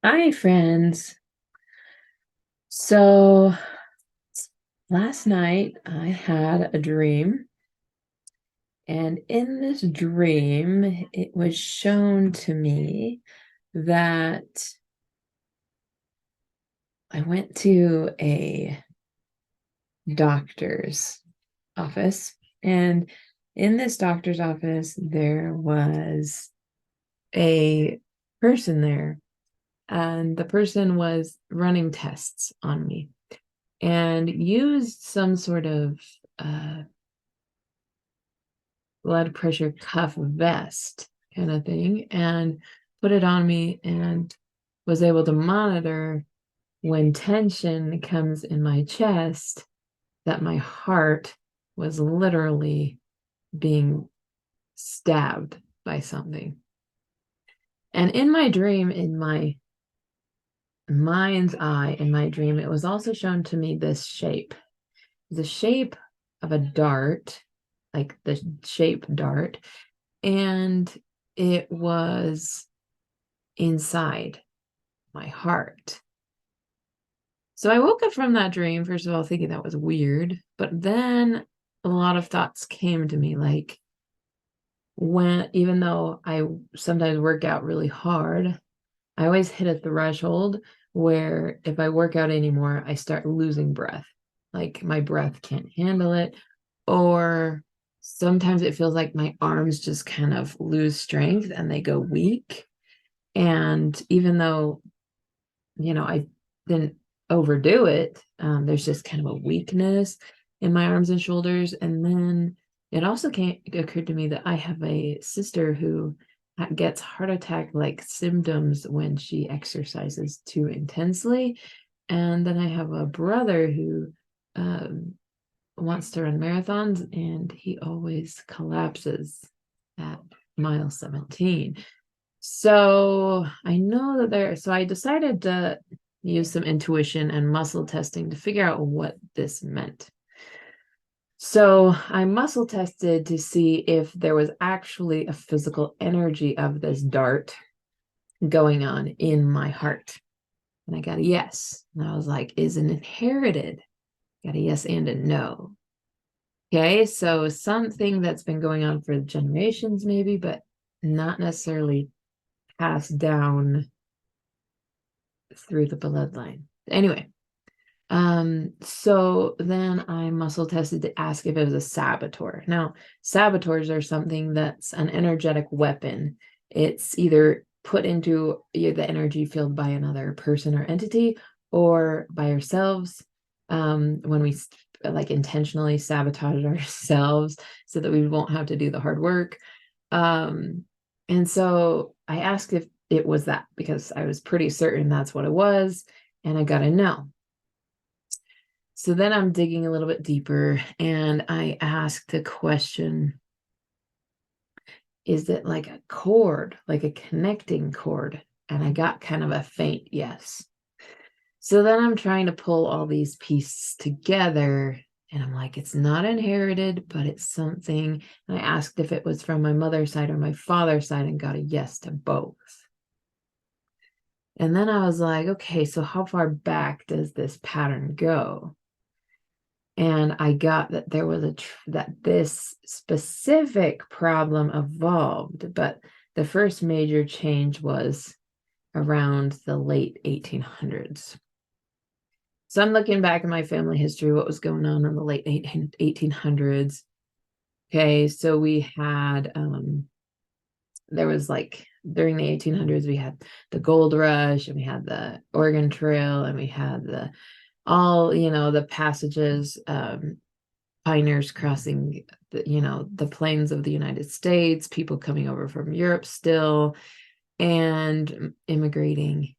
Hi, friends. So last night I had a dream, and in this dream, it was shown to me that I went to a doctor's office, and in this doctor's office, there was a person there, and the person was running tests on me and used some sort of uh, blood pressure cuff vest kind of thing and put it on me and was able to monitor when tension comes in my chest that my heart was literally being stabbed by something. And in my dream, in my mind's eye, in my dream, it was also shown to me this shape, the shape of a dart, like the shape dart, and it was inside my heart. So I woke up from that dream, first of all, thinking that was weird, but then a lot of thoughts came to me, like when, even though I sometimes work out really hard, I always hit a threshold where if I work out anymore, I start losing breath. Like my breath can't handle it, or sometimes it feels like my arms just kind of lose strength and they go weak. And even though, I didn't overdo it, there's just kind of a weakness in my arms and shoulders. And then it also occurred to me that I have a sister who gets heart attack like symptoms when she exercises too intensely. And then I have a brother who um, wants to run marathons and he always collapses at mile 17. So I know that so I decided to use some intuition and muscle testing to figure out what this meant. So I muscle tested to see if there was actually a physical energy of this dart going on in my heart. And I got a yes. And I was like, is it inherited? Got a yes and a no. Okay, so something that's been going on for generations, maybe, but not necessarily passed down through the bloodline. Anyway, so then I muscle tested to ask if it was a saboteur. Now, saboteurs are something that's an energetic weapon. It's either put into the energy field by another person or entity or by ourselves, when we like intentionally sabotage ourselves so that we won't have to do the hard work. And so I asked if it was that because I was pretty certain that's what it was, and I got a no. So then I'm digging a little bit deeper and I asked the question, is it like a cord, like a connecting cord? And I got kind of a faint yes. So then I'm trying to pull all these pieces together and I'm like, it's not inherited, but it's something. And I asked if it was from my mother's side or my father's side and got a yes to both. And then I was like, okay, so how far back does this pattern go? And I got that there was that this specific problem evolved, but the first major change was around the late 1800s. So I'm looking back at my family history, what was going on in the late 1800s. Okay, so we had there was like during the 1800s we had the gold rush and we had the Oregon Trail and we had the all the passages, pioneers crossing the plains of the United States, people coming over from Europe still and immigrating.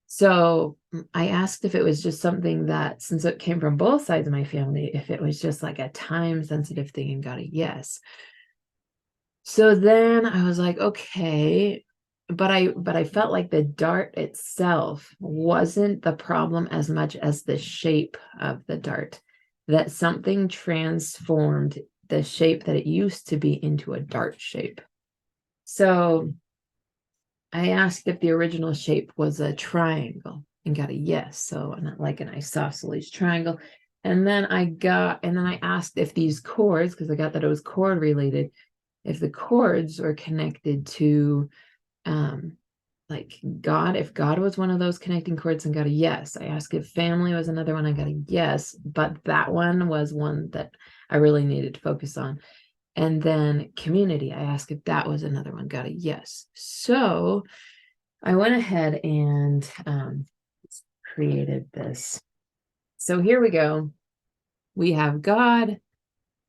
So I asked if it was just something that, since it came from both sides of my family, if it was just like a time sensitive thing, and got a yes. So then I was like, okay, but I felt like the dart itself wasn't the problem as much as the shape of the dart, that something transformed the shape that it used to be into a dart shape. So I asked if the original shape was a triangle and got a yes. So not like an isosceles triangle. And then I asked if these chords, because I got that it was chord related, if the chords were connected to like God, if God was one of those connecting chords, and got a yes. I asked if family was another one, I got a yes, but that one was one that I really needed to focus on. And then community, I asked if that was another one, got a yes. So I went ahead and created this. So here we go. We have God,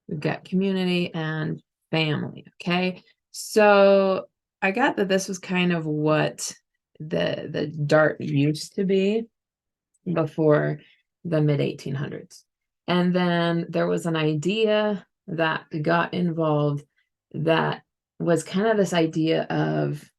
we've got community and family. Okay. So I got that this was kind of what the Dart used to be before the mid 1800s. And then there was an idea that got involved that was kind of this idea of,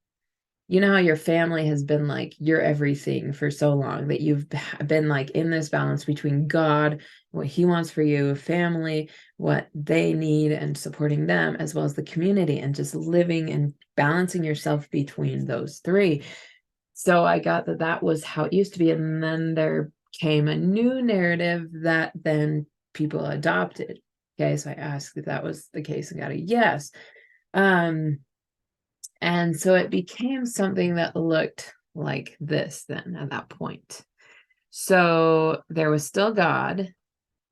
you know how your family has been like your everything for so long, that you've been like in this balance between God, what he wants for you, family, what they need, and supporting them, as well as the community, and just living and balancing yourself between those three. So I got that that was how it used to be. And then there came a new narrative that then people adopted. Okay, so I asked if that was the case and got a yes. And so it became something that looked like this then at that point. So there was still God,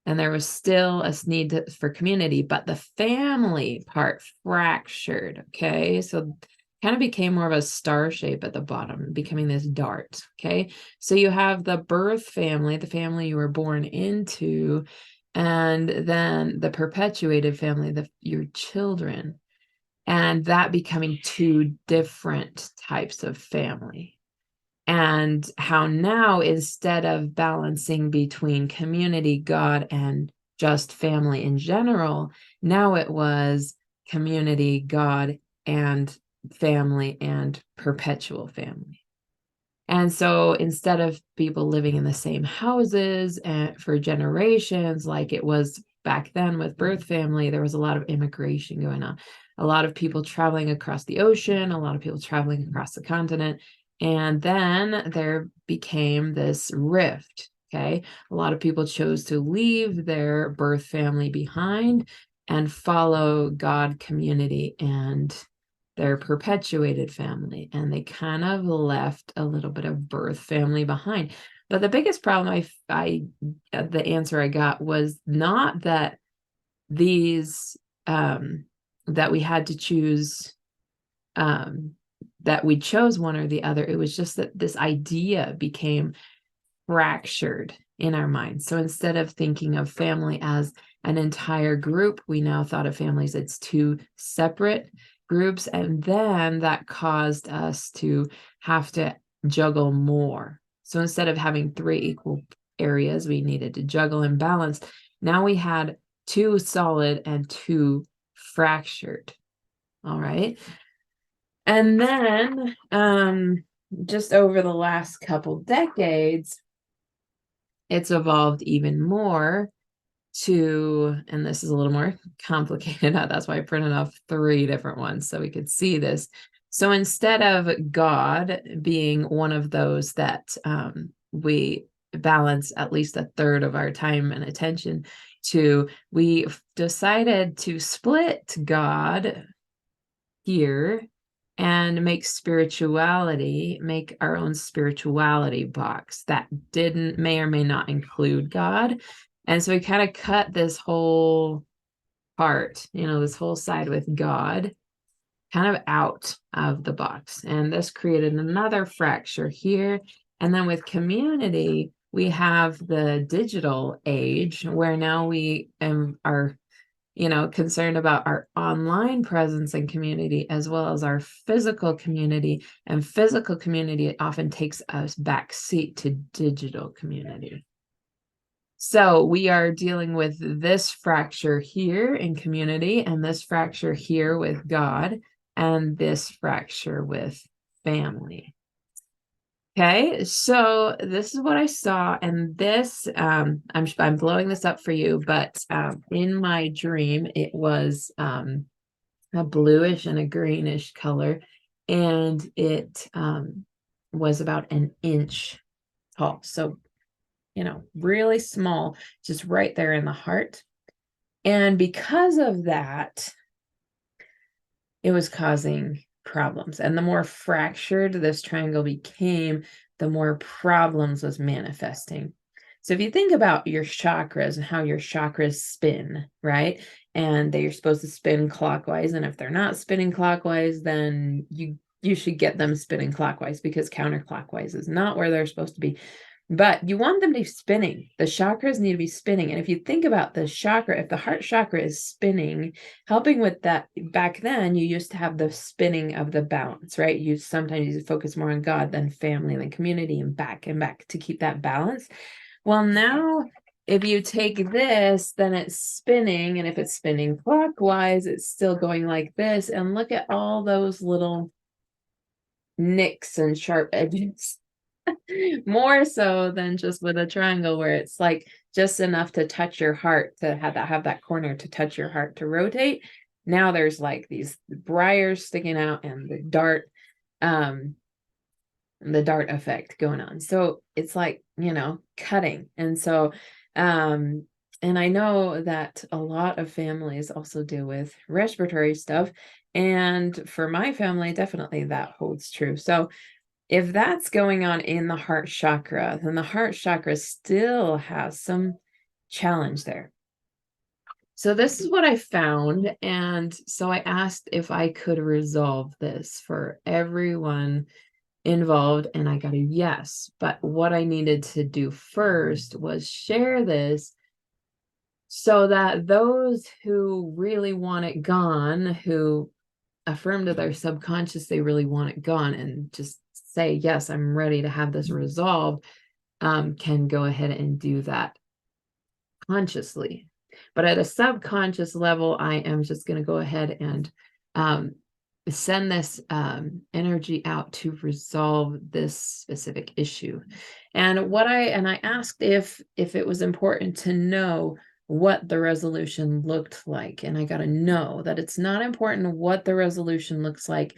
and there was still a need for community, but the family part fractured. Okay, so kind of became more of a star shape at the bottom, becoming this dart. Okay, so you have the birth family, the family you were born into, and then the perpetuated family, your children, and that becoming two different types of family. And how now, instead of balancing between community, God, and just family in general, now it was community, God, and family, and perpetual family. And so instead of people living in the same houses and for generations, like it was back then with birth family, there was a lot of immigration going on, a lot of people traveling across the ocean, a lot of people traveling across the continent. And then there became this rift. Okay. A lot of people chose to leave their birth family behind and follow God, community, and their perpetuated family, and they kind of left a little bit of birth family behind. But the biggest problem the answer I got was not that these that we had to choose, that we chose one or the other. It was just that this idea became fractured in our minds. So instead of thinking of family as an entire group, we now thought of families as two separate groups. And then that caused us to have to juggle more. So instead of having three equal areas, we needed to juggle and balance. Now we had two solid and two fractured. All right. And then just over the last couple decades, it's evolved even more to, and this is a little more complicated. That's why I printed off 3 different ones so we could see this. So instead of God being one of those that we balance at least a third of our time and attention to, we decided to split God here and make our own spirituality box that may or may not include God. And so we kind of cut this whole part, this whole side with God kind of out of the box. And this created another fracture here. And then with community, we have the digital age where now we are concerned about our online presence and community as well as our physical community. And physical community often takes us back seat to digital community. So we are dealing with this fracture here in community, and this fracture here with God, and this fracture with family. Okay, so this is what I saw, and this, I'm blowing this up for you, but in my dream, it was a bluish and a greenish color, and it was about an inch tall. So, really small, just right there in the heart. And because of that, it was causing problems. And the more fractured this triangle became, the more problems was manifesting. So if you think about your chakras and how your chakras spin, right? And they're supposed to spin clockwise. And if they're not spinning clockwise, then you should get them spinning clockwise, because counterclockwise is not where they're supposed to be. But you want them to be spinning. The chakras need to be spinning. And if you think about the chakra, if the heart chakra is spinning, helping with that, back then, you used to have the spinning of the balance, right? You sometimes focus more on God than family, than community, and back to keep that balance. Well, now if you take this, then it's spinning. And if it's spinning clockwise, it's still going like this. And look at all those little nicks and sharp edges. More so than just with a triangle, where it's like just enough to touch your heart, to have that corner to touch your heart to rotate. Now there's like these briars sticking out, and the dart effect going on. So it's like, cutting. And so and I know that a lot of families also deal with respiratory stuff, and for my family, definitely that holds true. So if that's going on in the heart chakra, then the heart chakra still has some challenge there. So this is what I found. And so I asked if I could resolve this for everyone involved, and I got a yes. But what I needed to do first was share this so that those who really want it gone, who affirm to their subconscious they really want it gone, and just say, yes, I'm ready to have this resolved, can go ahead and do that consciously. But at a subconscious level, I am just going to go ahead and send this energy out to resolve this specific issue. And I asked if it was important to know what the resolution looked like. And I got to know that it's not important what the resolution looks like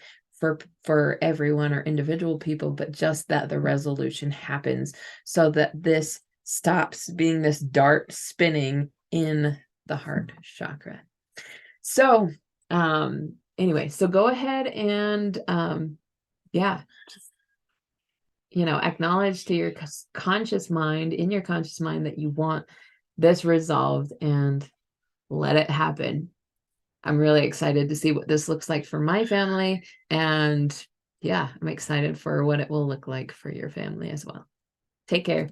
for everyone or individual people, but just that the resolution happens, so that this stops being this dart spinning in the heart chakra. So anyway, so go ahead and acknowledge to your conscious mind, in your conscious mind, that you want this resolved, and let it happen. I'm really excited to see what this looks like for my family, and I'm excited for what it will look like for your family as well. Take care.